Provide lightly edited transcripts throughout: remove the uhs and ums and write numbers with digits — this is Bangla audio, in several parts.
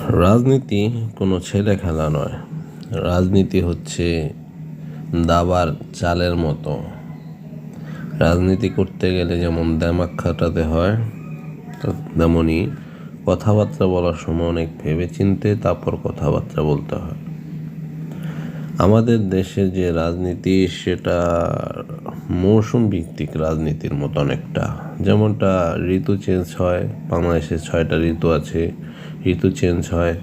রাজনীতি কোনো ছেলে খেলা নয়। রাজনীতি হচ্ছে দাবার চালের মতো। রাজনীতি করতে গেলে যেমন দিমাগ খাটাতে হয়, তেমনই কথাবার্তা বলার সময় অনেক ভেবেচিন্তে তারপর কথাবার্তা বলতে হয়। আমাদের দেশের যে রাজনীতি সেটা মৌসুম ভিত্তিক রাজনীতির মতো অনেকটা, যেমনটা ঋতু চেঞ্জ হয়। বাংলাদেশে 6টা ঋতু আছে, ঋতু চেঞ্জ হয়,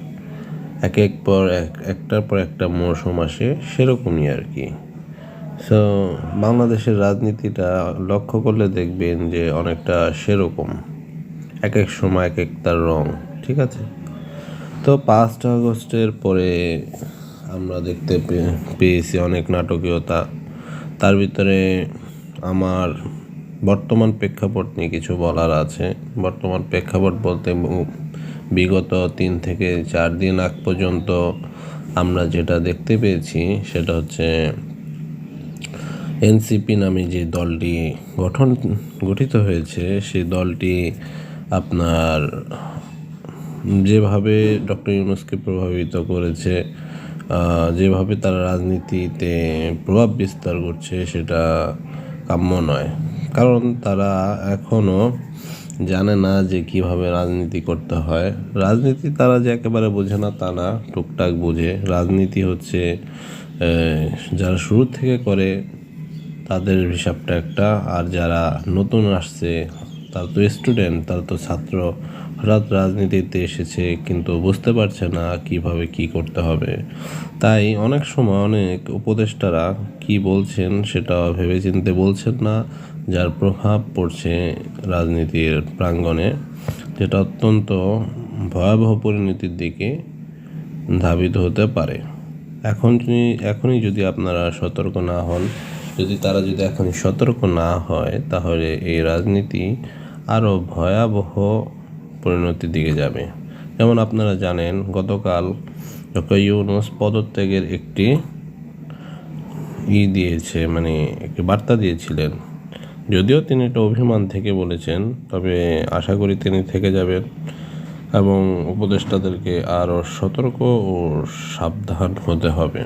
একটার পর একটা মৌসুম আসে, সেরকমই আর কি। সো বাংলাদেশের রাজনীতিটা লক্ষ্য করলে দেখবেন যে অনেকটা সেরকম, এক এক সময় এক একটার রং। ঠিক আছে, তো 5টা আগস্টের পরে আমরা দেখতে পেয়েছি অনেক নাটকীয়তা। তার ভিতরে আমার বর্তমান প্রেক্ষাপট নিয়ে কিছু বলার আছে। বর্তমান প্রেক্ষাপট বলতে বিগত 3 থেকে 4 দিন আগ পর্যন্ত আমরা যেটা দেখতে পেয়েছি সেটা হচ্ছে এনসিপি নামে যে দলটি গঠিত হয়েছে, সেই দলটি আপনার যেভাবে ডক্টর ইউনূসকে প্রভাবিত করেছে, যেভাবে তারা রাজনীতিতে প্রভাব বিস্তার করছে, সেটা কাম্য নয়। কারণ তারা এখনও জানে না যে কিভাবে রাজনীতি করতে হয়। রাজনীতি তারা যে একেবারে বোঝে না তা না, টুকটাক বোঝে। রাজনীতি হচ্ছে যারা শুরু থেকে করে তাদের হিসাবটা একটা, আর যারা নতুন আসছে তারা তো স্টুডেন্ট, তারা তো ছাত্র, হঠাৎ রাজনীতিতে এসেছে কিন্তু বুঝতে পারছে না কিভাবে কি করতে হবে। তাই অনেক সময় অনেক উপদেষ্টারা কি বলছেন সেটা ভেবেচিন্তে বলছেন না, যার প্রভাব পড়ছে রাজনীতির প্রাঙ্গণে, যেটা অত্যন্ত ভয়াবহ পরিণতির দিকে ধাবিত হতে পারে। এখনই যদি আপনারা সতর্ক না হন, তারা যদি এখনই সতর্ক না হয়, তাহলে এই রাজনীতি আরও ভয়াবহ পরিণতির দিকে যাবে। যেমন আপনারা জানেন, গতকাল ডক্টর ইউনূস পদত্যাগের একটি একটি বার্তা দিয়েছিলেন। যদিও তিনি একটা অভিমান থেকে বলেছেন, তবে আশা করি তিনি থেকে যাবেন এবং উপদেষ্টাদেরকে আরও সতর্ক ও সাবধান হতে হবে।